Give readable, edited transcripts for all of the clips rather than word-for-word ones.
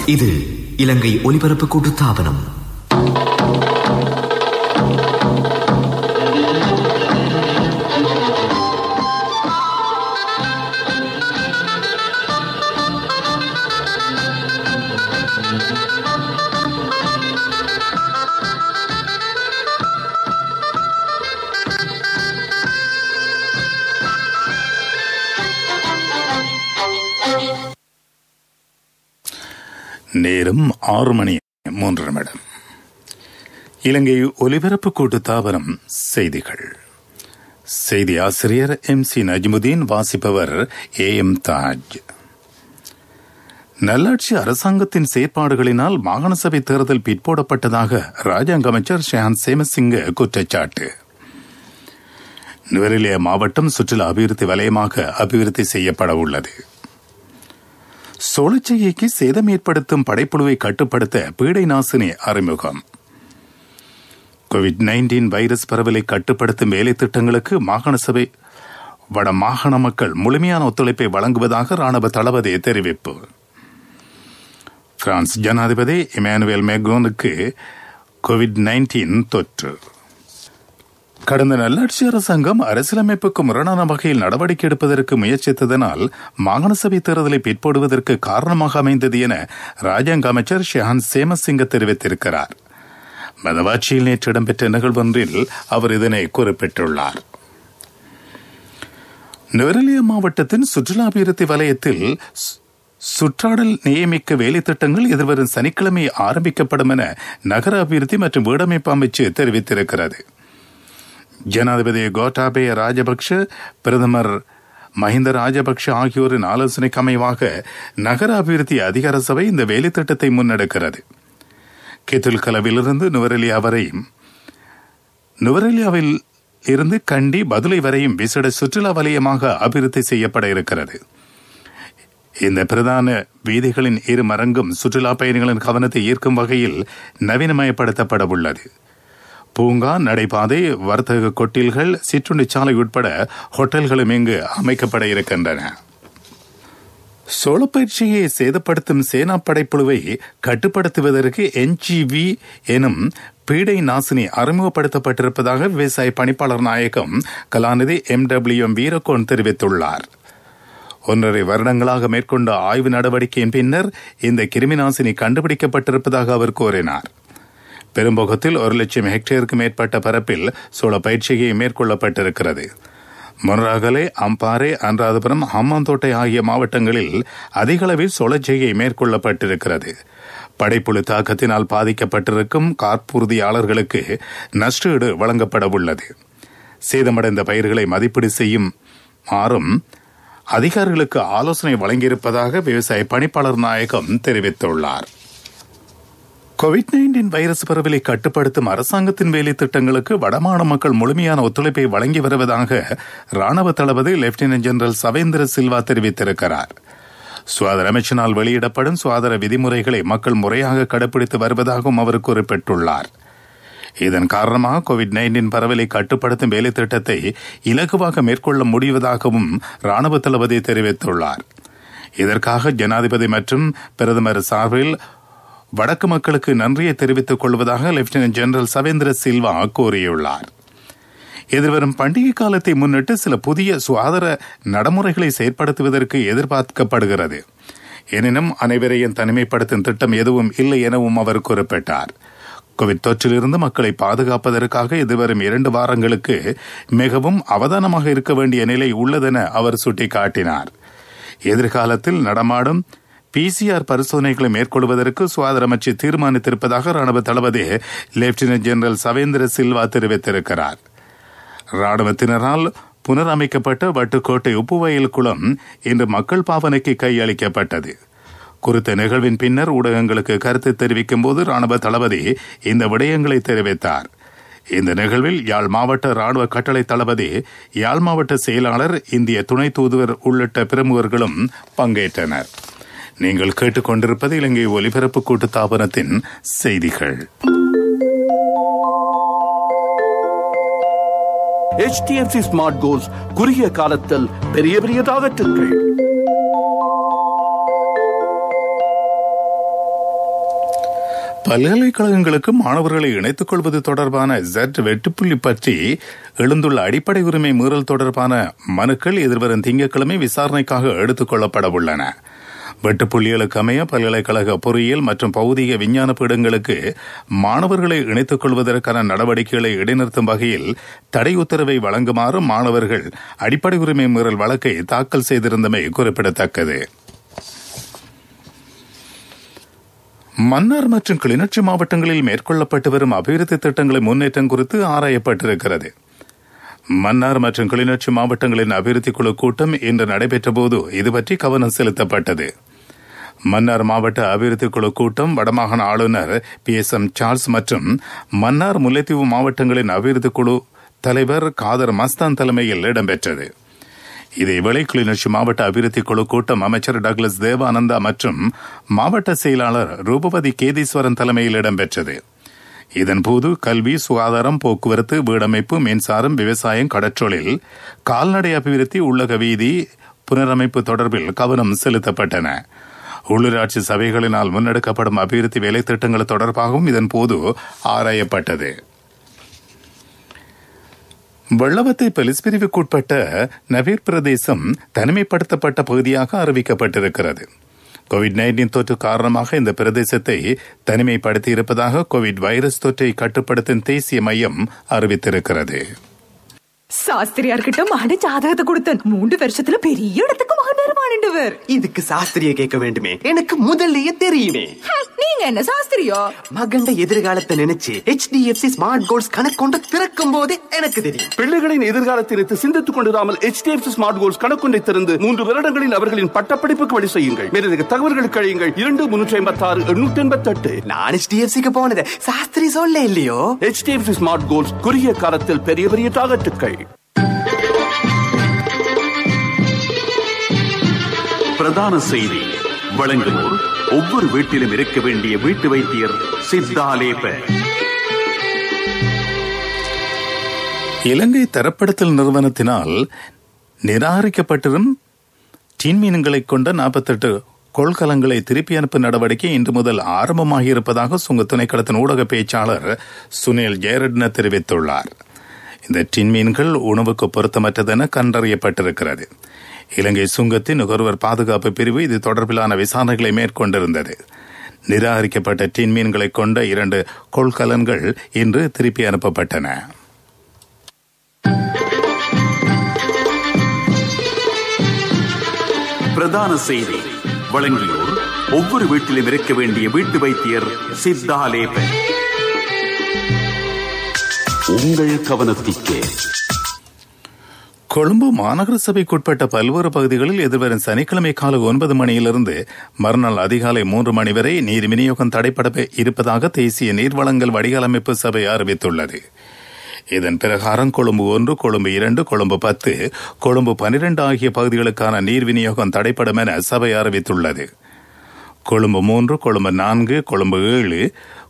இது இலங்கை ஒலிபரப்பு கூட்டுத்தாபனம். நேரம் 6:03. இலங்கை ஒலிபரப்பு கூட்டுத்தாபனம் செய்திகள். செய்தி ஆசிரியர் MC நஜ்முதீன், வாசிப்பவர் AM தாஜ். நல்லாட்சி அரசாங்கத்தின் செயற்பாடுகளினால் மாகாண சபை தேர்தல் பிற்போடப்பட்டதாக ராஜாங்க அமைச்சர் ஷேஹான் சேமசிங்க குற்றச்சாட்டு. நுவரெலியா மாவட்டம் சுற்றுலா அபிவிருத்தி வலயமாக அபிவிருத்தி செய்யப்பட உள்ளது. சோளச்செய்கைக்கு சேதம் ஏற்படுத்தும் படைப்புழுவை கட்டுப்படுத்த பீடை நாசினி அறிமுகம். COVID-19 வைரஸ் பரவலை கட்டுப்படுத்தும் வேலை திட்டங்களுக்கு மாகாண சபை வட மாகாண மக்கள் முழுமையான ஒத்துழைப்பை வழங்குவதாக ராணுவ தளபதி தெரிவிப்பு. பிரான்ஸ் ஜனாதிபதி இமானுவேல் மேக்ரோனுக்கு COVID-19 தொற்று. கடந்த நல்லாட்சி அரசாங்கம் அரசியலமைப்புக்கு முரணான வகையில் நடவடிக்கை எடுப்பதற்கு முயற்சித்ததனால் மாகாண சபை தேர்தலை பிற்போடுவதற்கு காரணமாக அமைந்தது என ராஜாங்க அமைச்சர் ஷேஹான் சேமசிங்க தெரிவித்திருக்கிறார். மதவாட்சியில் நேற்று இடம்பெற்ற நிகழ்வொன்றில் அவர் இதனை குறிப்பிட்டுள்ளார். நுவரெலியா மாவட்டத்தின் சுற்றுலா அபிவிருத்தி வலயத்தில் சுற்றாடல் நியமிக்க வேலை திட்டங்கள் எதிர்வரும் சனிக்கிழமை ஆரம்பிக்கப்படும் என நகர அபிவிருத்தி மற்றும் வீடமைப்பு அமைச்சு தெரிவித்திருக்கிறது. ஜனாதிபதி கோட்டாபய ராஜபக்ஷ, பிரதமர் மஹிந்த ராஜபக்ஷ ஆகியோரின் ஆலோசனைக்கு அமைவாக நகர அபிவிருத்தி அதிகார சபை இந்த வேலை திட்டத்தை முன்னெடுக்கிறது. கித்துல்கலவிலிருந்து நுவரெலியா வரையும், நுவரெலியாவில் இருந்து கண்டி பதுளை வரையும் விசேட சுற்றுலா வலயமாக அபிவிருத்தி செய்யப்பட இருக்கிறது. இந்த பிரதான வீதிகளின் இரு மரங்கும் சுற்றுலா பயணிகளின் கவனத்தை ஈர்க்கும் வகையில் நவீனமயப்படுத்தப்பட உள்ளது. பூங்கா, நடைபாதை, வர்த்தக கொட்டில்கள், சிற்றுண்டி சாலை உட்பட ஹோட்டல்களும் இங்கு அமைக்கப்பட இருக்கின்றன. சோளப்பயிற்சியை சேதப்படுத்தும் சேனா படைப்புழுவை கட்டுப்படுத்துவதற்கு NGV எனும் பீடை நாசினி அறிமுகப்படுத்தப்பட்டிருப்பதாக விவசாய பணிப்பாளர் நாயகம் கலாநிதி MWM வீரகோன் தெரிவித்துள்ளார். 1.5 வருடங்களாக மேற்கொண்ட ஆய்வு நடவடிக்கையின் பின்னர் இந்த கிருமி நாசினி கண்டுபிடிக்கப்பட்டிருப்பதாக அவர் கூறினார். பெரும்போகத்தில் 1,00,000 ஹெக்டேருக்கு மேற்பட்ட பரப்பில் சோள பயிற்சியை மேற்கொள்ளப்பட்டிருக்கிறது. மொனராகலை, அம்பாறை, அனுராதபுரம், ஹம்மாந்தோட்டை ஆகிய மாவட்டங்களில் அதிக அளவில் சோளச்செய்கை மேற்கொள்ளப்பட்டிருக்கிறது. படைப்புழு தாக்கத்தினால் பாதிக்கப்பட்டிருக்கும் கார்ப்புறுதியாளர்களுக்கு நஷ்டஈடு வழங்கப்பட உள்ளது. சேதமடைந்த பயிர்களை மதிப்பீடு செய்யும் மாறும் அதிகாரிகளுக்கு ஆலோசனை வழங்கியிருப்பதாக விவசாய பணிப்பாளர் நாயகம் தெரிவித்துள்ளார். COVID-19 வைரஸ் பரவலை கட்டுப்படுத்தும் அரசாங்கத்தின் வேலை திட்டங்களுக்கு வடமாகாண மக்கள் முழுமையான ஒத்துழைப்பை வழங்கி வருவதாக ராணுவ தளபதி லெப்டினன்ட் ஜெனரல் சவேந்திர சில்வா தெரிவித்திருக்கிறார். சுகாதார அமைச்சினால் வெளியிடப்படும் சுகாதார விதிமுறைகளை மக்கள் முறையாக கடைபிடித்து வருவதாகவும் அவர் குறிப்பிட்டுள்ளார். இதன் காரணமாக COVID-19 பரவலை கட்டுப்படுத்தும் வேலை திட்டத்தை இலகுவாக மேற்கொள்ள முடிவதாகவும் ராணுவ தளபதி தெரிவித்துள்ளார். இதற்காக ஜனாதிபதி மற்றும் பிரதமர் சார்பில் வடக்கு மக்களுக்கு நன்றியை தெரிவித்துக் கொள்வதாக லெப்டினன்ட் ஜெனரல் சவேந்திர சில்வா கூறியுள்ளார். எதிர்வரும் பண்டிகை காலத்தை முன்னிட்டு சில புதிய சுகாதார நடைமுறைகளை செயற்படுத்துவதற்கு எதிர்பார்க்கப்படுகிறது. எனினும் அனைவரையும் தனிமைப்படுத்தும் திட்டம் எதுவும் இல்லை எனவும் அவர் குறிப்பிட்டார். கோவிட் தொற்றிலிருந்து மக்களை பாதுகாப்பதற்காக எதிர்வரும் 2 வாரங்களுக்கு மிகவும் அவதானமாக இருக்க வேண்டிய நிலை உள்ளதென அவர் சுட்டிக்காட்டினார். எதிர்காலத்தில் நடமாடும் PCR பரிசோதனைகளை மேற்கொள்வதற்கு சுகாதார அமைச்சு தீர்மானித்திருப்பதாக ராணுவ தளபதி லெப்டினன்ட் ஜெனரல் சவேந்திர சில்வா தெரிவித்திருக்கிறார். ராணுவத்தினரால் புனரமைக்கப்பட்ட வட்டுக்கோட்டை உப்புவயல் குளம் இன்று மக்கள் பாவனைக்கு கையளிக்கப்பட்டது. குறித்த நிகழ்வின் பின்னர் ஊடகங்களுக்கு கருத்து தெரிவிக்கும் போது ராணுவ தளபதி இந்த விடயங்களை தெரிவித்தார். இந்த நிகழ்வில் யாழ் மாவட்ட ராணுவ கட்டளை தளபதி, யாழ் மாவட்ட செயலாளர், இந்திய துணை தூதுவர் உள்ளிட்ட பிரமுகர்களும் பங்கேற்றனர். நீங்கள் கேட்டுக்கொண்டிருப்பது இலங்கை ஒலிபரப்பு கூட்டுத்தாபனத்தின் செய்திகள். HTMC ஸ்மார்ட் கோல்ஸ் குறுகிய காலத்தில் பெரிய பெரிய டார்கெட்டுகள். பல்கலைக்கழகங்களுக்கு மாணவர்களை இணைத்துக் கொள்வது தொடர்பான Z வெட்டுப்புள்ளி பற்றி எழுந்துள்ள அடிப்படை உரிமை மீறல் தொடர்பான மனுக்கள் எதிர்வரும் திங்கட்கிழமை விசாரணைக்காக எடுத்துக் கொள்ளப்பட உள்ளன. வெட்டுப்புள்ளிகளுக்கு அமைய பல்கலைக்கழக பொறியியல் மற்றும் பௌதிக விஞ்ஞான பீடங்களுக்கு மாணவர்களை இணைத்துக் கொள்வதற்கான நடவடிக்கைகளை இடைநிறுத்தும் வகையில் தடை உத்தரவை வழங்குமாறு மாணவர்கள் அடிப்படை உரிமை மீறல் வழக்கை தாக்கல் செய்திருந்தமை குறிப்பிடத்தக்கது. மன்னார் மற்றும் கிளிநொச்சி மாவட்டங்களில் மேற்கொள்ளப்பட்டு வரும் அபிவிருத்தி திட்டங்களின் முன்னேற்றம் குறித்து ஆராயப்பட்டிருக்கிறது. மன்னார் மற்றும் கிளிநொச்சி மாவட்டங்களின் அபிவிருத்தி குழு கூட்டம் இன்று நடைபெற்றபோது இதுபற்றி கவனம் செலுத்தப்பட்டது. மன்னார் மாவட்ட அபிவிருத்தி குழு கூட்டம் வடமாகாண ஆளுநர் PSM சார்ல்ஸ் மற்றும் மன்னார் முல்லைத்தீவு மாவட்டங்களின் அபிவிருத்தி குழு தலைவர் காதர் மஸ்தான் தலைமையில் இடம்பெற்றது. இதேவேளை கிளிநொச்சி மாவட்ட அபிவிருத்தி குழு கூட்டம் அமைச்சர் டக்ளஸ் தேவானந்தா மற்றும் மாவட்ட செயலாளர் ரூபவதி கேதீஸ்வரன் தலைமையில் இடம்பெற்றது. இதன்போது கல்வி, சுகாதாரம், போக்குவரத்து, வீடமைப்பு, மின்சாரம், விவசாயம், கடற்றொழில், கால்நடை அபிவிருத்தி, உள்ளக வீதி புனரமைப்பு தொடர்பில் கவனம் செலுத்தப்பட்டன. உள்ளூராட்சி சபைகளினால் முன்னெடுக்கப்படும் அபிவிருத்தி வேலை திட்டங்கள் தொடர்பாகவும் இதன்போது ஆராயப்பட்டது. வெள்ளவத்தை போலீஸ் பிரிவுக்குட்பட்ட நவீர் பிரதேசம் தனிமைப்படுத்தப்பட்ட பகுதியாக அறிவிக்கப்பட்டிருக்கிறது. கோவிட்-19 தொற்று காரணமாக இந்த பிரதேசத்தை தனிமைப்படுத்தியிருப்பதாக கோவிட் வைரஸ் தொற்றை கட்டுப்படுத்தும் தேசிய மையம் அறிவித்திருக்கிறது. சாஸ்திரியார்கிட்ட மகன ஜாதகத்தை கொடுத்தன் 3 வருஷத்துல பெரிய இடத்துக்கு மகன் வருவானுண்டவர். இதுக்கு சாஸ்திரிய கேட்க வேண்டுமே, எனக்கு முதல்லயே தெரியுமே. நீங்க என்ன சாஸ்திரியோ? மகண்ட எதிர்காலத்தை நினைச்சு HDFC ஸ்மார்ட் கோல்ஸ் கணக்கொண்டு திறக்கும் போதே எனக்கு தெரியும். பிள்ளைகளின் எதிர்காலத்திற்கு சிந்தித்துக் கொண்டிராமல் HDFC ஸ்மார்ட் கோல்ஸ் கணக்கொண்டை திறந்து 3 வருடங்களில் அவர்களின் பட்டப்படிப்புக்கு வழி செய்யுங்கள். மேலதிக தகவல்களுக்கு அழையுங்கள் 2356-888. நான் HDFCக்கு போனது சாஸ்திரி சொல்ல இல்லையோ. HDFC ஸ்மார்ட் கோல்ஸ் குறுகிய காலத்தில் பெரிய பெரிய டார்கெட்டுகள். பிரதான செய்தி வழங்குவோர் ஒவ்வொரு வீட்டிலும் இருக்க வேண்டிய வீட்டு வைத்தியர் சித்தாலேப. இலங்கை தரப்படுத்தல் நிறுவனத்தினால் நிராகரிக்கப்பட்டிரும் டின் மீன்களை கொண்ட 48 கொள்கலங்களை திருப்பி அனுப்பும் நடவடிக்கை இன்று முதல் ஆரம்பமாகியிருப்பதாக சுங்க திணைக்களத்தின் ஊடக பேச்சாளர் சுனில் ஜெயரட்ன தெரிவித்துள்ளார். இந்த டின் மீன்கள் உணவுக்கு பொருத்தமற்றதென கண்டறியப்பட்டிருக்கிறது. இலங்கை சுங்கத்தின் நுகர்வோர் பாதுகாப்பு பிரிவு இது தொடர்பிலான விசாரணைகளை மேற்கொண்டிருந்தது. நிராகரிக்கப்பட்ட டின் மீன்களை கொண்ட 2 கொள்கலன்கள் இன்று திருப்பி அனுப்பப்பட்டன. பிரதான செய்தி வழங்கியோர் ஒவ்வொரு வீட்டிலும் இருக்க வேண்டிய வீட்டு வைத்தியர் சித்தாலேப. உங்கள் கவனத்திற்கு கொழும்பு மாநகர சபைக்குட்பட்ட பல்வேறு பகுதிகளில் எதிர்வரும் சனிக்கிழமை காலை 9 மணியிலிருந்து மறுநாள் அதிகாலை 3 மணி வரை நீர் விநியோகம் தடைப்பட இருப்பதாக தேசிய நீர்வளங்கள் வடிகால் அமைப்பு சபை அறிவித்துள்ளது. இதன் பிரகாரம் கொழும்பு 1, கொழும்பு 2, கொழும்பு 10, கொழும்பு 12 ஆகிய பகுதிகளுக்கான நீர் விநியோகம் தடைப்படும் என சபை அறிவித்துள்ளது. கொழும்பு 3, கொழும்பு 4, கொழும்பு 7,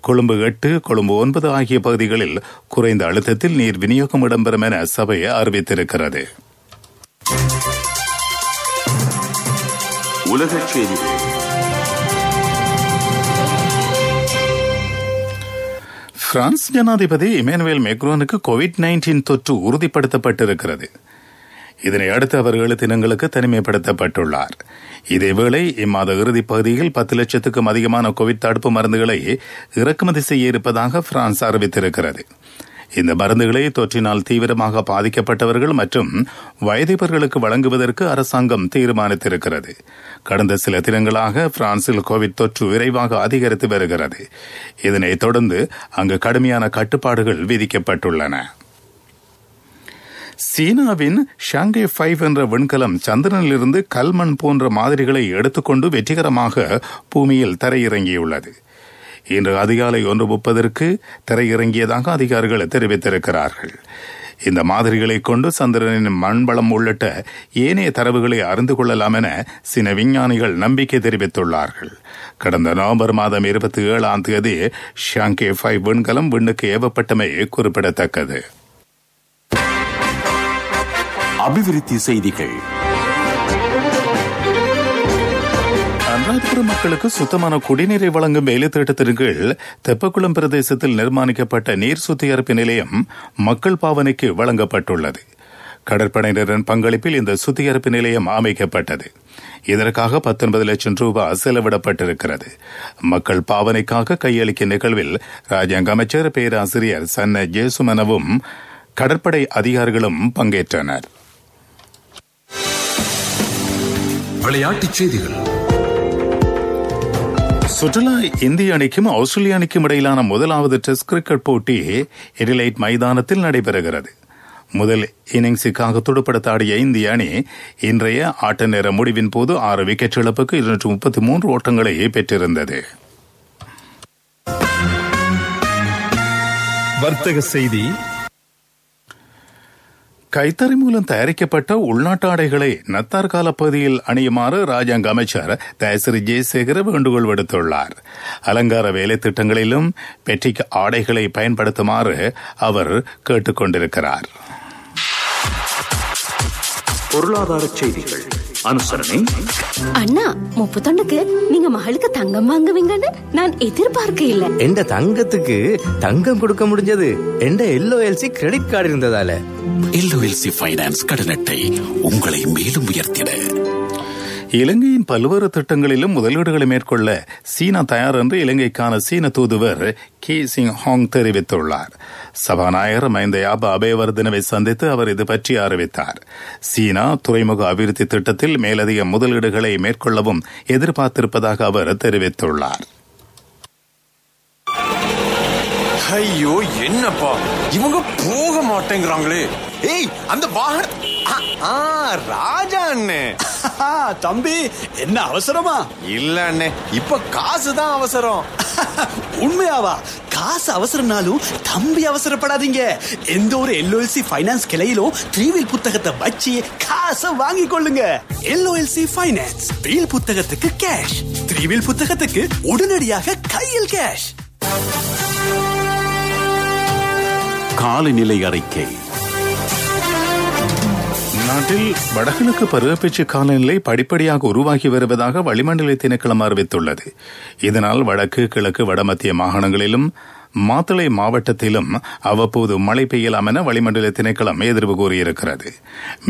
கொழும்பு 8, கொழும்பு 9 ஆகிய பகுதிகளில் குறைந்த அழுத்தத்தில் நீர் விநியோகம் இடம்பெறும் என சபை அறிவித்திருக்கிறது. உலகச் செய்திகள். பிரான்ஸ் ஜனாதிபதி இமானுவேல் மேக்ரோனுக்கு கோவிட்-19 தொற்று உறுதிப்படுத்தப்பட்டிருக்கிறது. இதனை அடுத்து அவர் 7 தினங்களுக்கு தனிமைப்படுத்தப்பட்டுள்ளார். இதேவேளை இம்மாத இறுதிப் பகுதியில் 10 லட்சத்துக்கும் அதிகமான கோவிட் தடுப்பு மருந்துகளை இறக்குமதி செய்ய இருப்பதாக பிரான்ஸ் அறிவித்திருக்கிறது. இந்த மருந்துகளை தொற்றினால் தீவிரமாக பாதிக்கப்பட்டவர்கள் மற்றும் வயதிபர்களுக்கு வழங்குவதற்கு அரசாங்கம் தீர்மானித்திருக்கிறது. கடந்த சில தினங்களாக பிரான்சில் கோவிட் தொற்று விரைவாக அதிகரித்து வருகிறது. இதனைத் தொடர்ந்து அங்கு கடுமையான கட்டுப்பாடுகள் விதிக்கப்பட்டுள்ளன. சீனாவின் ஷாங்கை 5 என்ற விண்கலம் சந்திரனிலிருந்து கல்மண் போன்ற மாதிரிகளை எடுத்துக்கொண்டு வெற்றிகரமாக பூமியில் தரையிறங்கியுள்ளது. இன்று அதிகாலை 1:30 தரையிறங்கியதாக அதிகாரிகள் தெரிவித்திருக்கிறார்கள். இந்த மாதிரிகளை கொண்டு சந்திரனின் மண்வளம் உள்ளிட்ட ஏனைய தரவுகளை அறிந்து கொள்ளலாம் என சீன விஞ்ஞானிகள் நம்பிக்கை தெரிவித்துள்ளார்கள். கடந்த நவம்பர் மாதம் 27ஆம் தேதி ஷாங்கை 5 விண்கலம் விண்ணுக்கு ஏவப்பட்டமை குறிப்பிடத்தக்கது. அபிவிருத்தி செய்திகள். அனுராதபுரம் மக்களுக்கு சுத்தமான குடிநீரை வழங்கும் வேலை திட்டத்தின் கீழ் தெப்பக்குளம் பிரதேசத்தில் நிர்மாணிக்கப்பட்ட நீர் சுத்திகரிப்பு நிலையம் மக்கள் பாவனைக்கு வழங்கப்பட்டுள்ளது. கடற்படையினரின் பங்களிப்பில் இந்த சுத்திகரிப்பு நிலையம் அமைக்கப்பட்டது. இதற்காக 19 லட்சம் ரூபாய் செலவிடப்பட்டிருக்கிறது. மக்கள் பாவனைக்காக கையளிக்கும் நிகழ்வில் ராஜாங்க அமைச்சர் பேராசிரியர் சன்ன ஜேசுமனவும் கடற்படை அதிகாரிகளும் பங்கேற்றனர். விளையாட்டுச் செய்திகள். சுற்றுலா இந்திய அணிக்கும் ஆஸ்திரேலிய அணிக்கும் இடையிலான முதலாவது டெஸ்ட் கிரிக்கெட் போட்டி எடிலைட் மைதானத்தில் நடைபெறுகிறது. முதல் இன்னிங்ஸுக்காக துடுப்படுத்தாடிய இந்திய அணி இன்றைய ஆட்ட நேர முடிவின் போது 6 விக்கெட் இழப்புக்கு 233 ஓட்டங்களை பெற்றிருந்தது. வர்த்தக செய்தி. கைத்தறி மூலம் தயாரிக்கப்பட்ட உள்நாட்டு ஆடைகளை நத்தார் கால பகுதியில் அணியுமாறு ராஜாங்க அமைச்சர் தயசிறி ஜெயசேகர வேண்டுகோள் விடுத்துள்ளார். அலங்கார வேலை திட்டங்களிலும் பெட்டிக் ஆடைகளை பயன்படுத்துமாறு அவர் கேட்டுக் கொண்டிருக்கிறார். பொருளாதார செய்திகள் அனுசரணை. அண்ணா 30 நீங்க மகளுக்கு தங்கம் வாங்குவீங்கன்னு நான் எதிர்பார்க்க இல்ல. எந்த தங்கத்துக்கு தங்கம் கொடுக்க முடிஞ்சது எந்த LOLC கிரெடிட் கார்டு இருந்ததால. LOLC ஃபைனான்ஸ் கடன் அட்டை உங்களை மேலும் உயர்த்திட. இலங்கையின் பல்வேறு திட்டங்களிலும் முதலீடுகளை மேற்கொள்ள சீனா தயார் என்று இலங்கைக்கான சீன தூதுவர் கே சிங் ஹாங் தெரிவித்துள்ளார். சபாநாயகர் மஹிந்த யாப அபேவர்தனவை சந்தித்து அவர் இது பற்றி அறிவித்தார். சீனா துறைமுக அபிவிருத்தி திட்டத்தில் மேலதிக முதலீடுகளை மேற்கொள்ளவும் எதிர்பார்த்திருப்பதாக அவர் தெரிவித்துள்ளார். ஐயோ என்னப்பா இவங்க போக மாட்டேங்கிறாங்களே. ஏய் அந்த வாகனம் ராஜா அண்ணே. தம்பி என்ன அவசரமா? இல்ல அண்ணே, இப்ப காசு தான் அவசரம். உண்மையாவா? காசு அவசரம்னாலும் தம்பி அவசரப்படாதீங்க. எந்த ஒரு LOLC ஃபைனான்ஸ் கிளையிலும் 3-வீல் புத்தகத்தை வச்சு காசை வாங்கி கொள்ளுங்க. LOLC ஃபைனான்ஸ் வீல் புத்தகத்துக்கு கேஷ், 3-வீல் புத்தகத்துக்கு உடனடியாக கையில் கேஷ். காலநிலை அறிக்கை. நாட்டில் வடகிழக்கு பருவப்பேச்சு காலநிலை படிப்படியாக உருவாகி வருவதாக வளிமண்டல திணைக்களம் அறிவித்துள்ளது. இதனால் வடக்கு கிழக்கு வடமத்திய மாகாணங்களிலும் மாத்தளை மாவட்டத்திலும் அவ்வப்போது மழை பெய்யலாம் என வளிமண்டல திணைக்களம் எதிர்வு கூறியிருக்கிறது.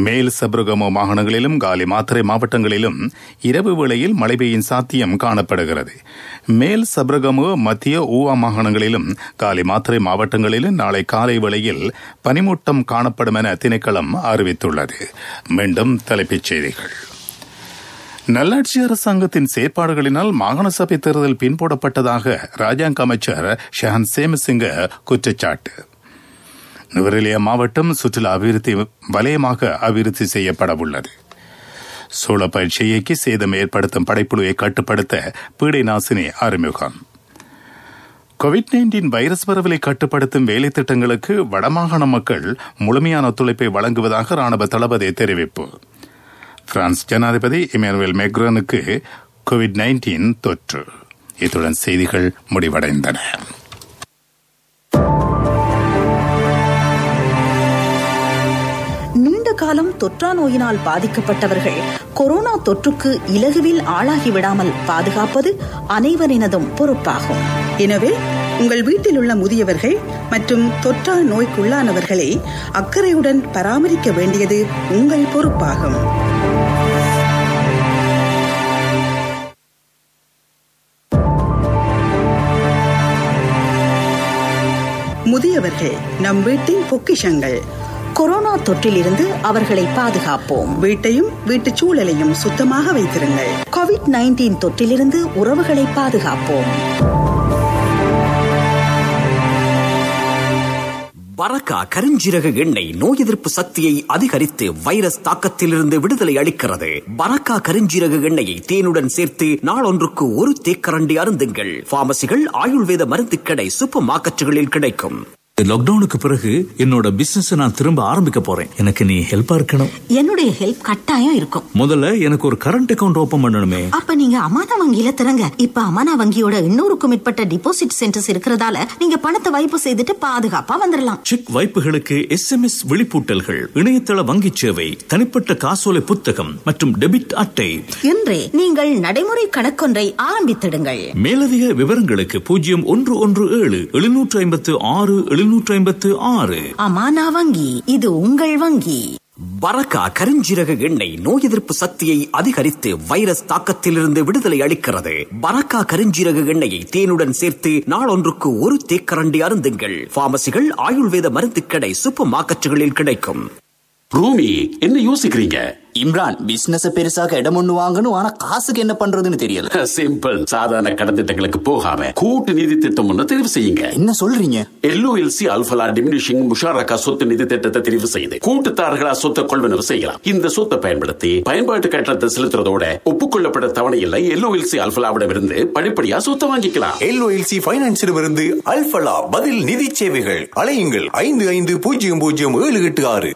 மேல் சப்ரகமோ மாகாணங்களிலும் காலி மாத்தறை மாவட்டங்களிலும் இரவு வேளையில் மழை பெய்யும் சாத்தியம் காணப்படுகிறது. மேல் சப்ரகமோ மத்திய ஊவா மாகாணங்களிலும் காலி மாத்தறை மாவட்டங்களிலும் நாளை காலை வேளையில் பனிமூட்டம் காணப்படும் என திணைக்களம் அறிவித்துள்ளது. மீண்டும் தலைப்புச் செய்திகள். நல்லாட்சி அரசாங்கத்தின் செயற்பாடுகளினால் மாகாண சபை தேர்தல் பின்போடப்பட்டதாக ராஜாங்க அமைச்சர் ஷஹன் சேமசிங்க குற்றச்சாட்டு. நுவரெலியா மாவட்டம் சுற்றுலா அபிவிருத்தி வலயமாக அபிவிருத்தி செய்யப்பட உள்ளது. சோள பயிற்சியைக்கு சேதம் ஏற்படுத்தும் படைப்புழுவை கட்டுப்படுத்த பீடை நாசினி அறிமுகம். COVID-19 வைரஸ் பரவலை கட்டுப்படுத்தும் வேலை திட்டங்களுக்கு வடமாகாண மக்கள் முழுமையான ஒத்துழைப்பை வழங்குவதாக ராணுவ தளபதி தெரிவிப்பு. பிரான்ஸ் ஜனாதிபதி இமானுவேல் மேக்ரானுக்கு COVID-19 தொற்று. இத்துடன் செய்திகள் முடிவடைந்தன. நீண்ட காலம் தொற்றா நோயினால் பாதிக்கப்பட்டவர்கள் கொரோனா தொற்றுக்கு இலகுவில் ஆளாகிவிடாமல் பாதுகாப்பது அனைவரினதும் பொறுப்பாகும். எனவே உங்கள் வீட்டில் உள்ள முதியவர்கள் மற்றும் தொற்றா நோய்க்குள்ளானவர்களை அக்கறையுடன் பராமரிக்க வேண்டியது உங்கள் பொறுப்பாகும். முதியவர்கள் நம் வீட்டின் பொக்கிஷங்கள். கொரோனா தொற்றிலிருந்து அவர்களை பாதுகாப்போம். வீட்டையும் வீட்டு சூழலையும் சுத்தமாக வைத்திருங்கள். COVID-19 தொற்றிலிருந்து உறவுகளை பாதுகாப்போம். பரக்கா கருஞ்சீரக எண்ணெய் நோய் எதிர்ப்பு சக்தியை அதிகரித்து வைரஸ் தாக்கத்திலிருந்து விடுதலை அளிக்கிறது. பரக்கா கருஞ்சீரக எண்ணெயை தேனுடன் சேர்த்து நாளொன்றுக்கு 1 தேக்கரண்டி அருந்துங்கள். பார்மசிகள், ஆயுர்வேத மருந்து கடை, சூப்பர் மார்க்கெட்டுகளில் கிடைக்கும். லாக்டவுனுக்கு பிறகு என்னோட பிசினஸ் நான் திரும்ப ஆரம்பிக்க போறேன். எனக்கு நீ ஹெல்ப்பா இருக்கணும். என்னுடைய ஹெல்ப் கட்டாயம் இருக்கும். முதல்ல எனக்கு ஒரு கரண்ட் அக்கவுண்ட் ஓபன் பண்ணணுமே. அப்ப நீங்க அமானா வங்கியில திறங்க. இப்ப அமானா வங்கியோட 800க்கும் மேற்பட்ட டிபாசிட் சென்டர்ஸ் இருக்கிறதால நீங்க பணத்தை வைப்பு செய்துட்டு பாதுகாப்பா வந்துடலாம். செக் வைப்புகளுக்கு SMS விழிப்பூட்டல்கள், இணையதள வங்கி சேவை, தனிப்பட்ட காசோலை புத்தகம் மற்றும் டெபிட் அட்டை. இன்றே நீங்கள் நடைமுறை கணக்கொன்றை ஆரம்பித்திடுங்கள். மேலதிக விவரங்களுக்கு 011756 அமானா வங்கி, இது உங்கள் வங்கி. பரக்கா கருஞ்சீரக எண்ணெய் நோய் எதிர்ப்பு சக்தியை அதிகரித்து வைரஸ் தாக்கத்திலிருந்து விடுதலை அளிக்கிறது. பரக்கா கருஞ்சீரக எண்ணெயை தேனுடன் சேர்த்து நாளொன்றுக்கு 1 தேக்கரண்டி அருந்துங்கள். பார்மசிகள், ஆயுர்வேத மருந்து கடை, சூப்பர் மார்க்கெட்டுகளில் கிடைக்கும். ரூமி, என்ன யோசிக்கிறீங்க? இம்ரான், பிசினஸ் பெருசாக இடம் ஒண்ணு வாங்கணும், ஆனா காசுக்கு என்ன பண்றதுன்னு தெரியல. சிம்பிள். சாதாரண கடன் திட்டங்களுக்கு போகாம கூட்டு நிதி திட்டம் ஒண்ணு தெரிவு செய்யுங்க. என்ன சொல்றீங்க? LOLC அல்ஃபலா டிமினிஷிங் முஷாரக்கா சொத்து நிதி திட்டத்தை தெரிவு செய்து கூட்டுத்தாரர்களா சொத்தை கொள்வனவு செய்யலாம். இந்த சொத்தை பயன்படுத்தி பயன்பாட்டு கட்டணத்தை செலுத்துறதோட ஒப்புக்கொள்ளப்பட்ட தவணையில் LOLC அல்ஃபலாவிடமிருந்து படிப்படியா சொத்தை வாங்கிக்கலாம். LOLC பைனான்ஸிடமிருந்து அல்ஃபலா பதில் நிதி சேவைகள். அலையுங்கள் 55000786.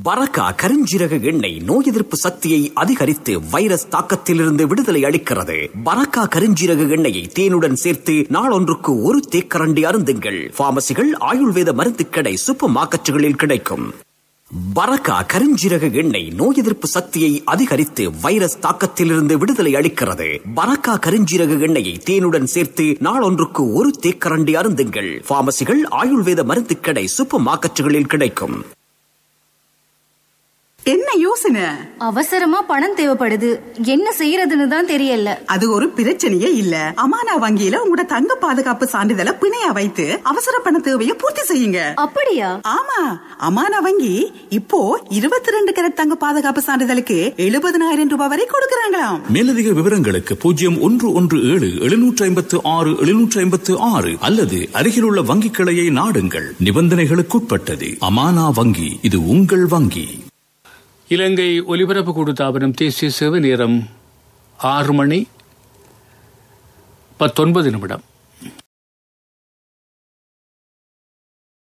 பரக்கா கருஞ்சீரக எண்ணெய் நோய் எதிர்ப்பு சக்தியை அதிகரித்து வைரஸ் தாக்கத்திலிருந்து விடுதலை அளிக்கிறது. பரக்கா கருஞ்சீரக எண்ணெயை தேனுடன் சேர்த்து நாளொன்றுக்கு 1 தேக்கரண்டி அருந்துங்கள். பார்மசிகள், ஆயுர்வேத மருந்து கடை, சூப்பர் மார்க்கெட்டுகளில் கிடைக்கும். பரக்கா கருஞ்சீரக எண்ணெய் நோய் எதிர்ப்பு சக்தியை அதிகரித்து வைரஸ் தாக்கத்திலிருந்து விடுதலை அளிக்கிறது. பரக்கா கருஞ்சீரக எண்ணெயை தேனுடன் சேர்த்து நாளொன்றுக்கு 1 தேக்கரண்டி அருந்துங்கள். பார்மசிகள், ஆயுர்வேத மருந்து கடை, சூப்பர் மார்க்கெட்டுகளில் கிடைக்கும். என்ன யோசனை? அவசரமா பணம் தேவைப்படுது, என்ன செய்யறதுன்னு தான் தெரியல. அது ஒரு பிரச்சனையே இல்ல. அமானா வங்கியில உங்களோட தங்க பாதுகாப்பு சான்றிதழை பிணையா வைத்து அவசர பண தேவையை பூர்த்தி செய்யுங்க. அப்படியா? ஆமா, அமானா வங்கி இப்போ 22 கேரட் தங்க பாதுகாப்பு சான்றிதழுக்கு 70,000 ரூபாய் வரை கொடுக்கறாங்களாம். மேலதிக விவரங்களுக்கு 011756 அல்லது அருகிலுள்ள வங்கி கிளையை நாடுங்கள். நிபந்தனைகளுக்குட்பட்டது. அமானா வங்கி, இது உங்கள் வங்கி. இலங்கை ஒலிபரப்பு கூட்டுத்தாபனம் தேசிய சேவை நேரம் 6 மணி 19 நிமிடம்.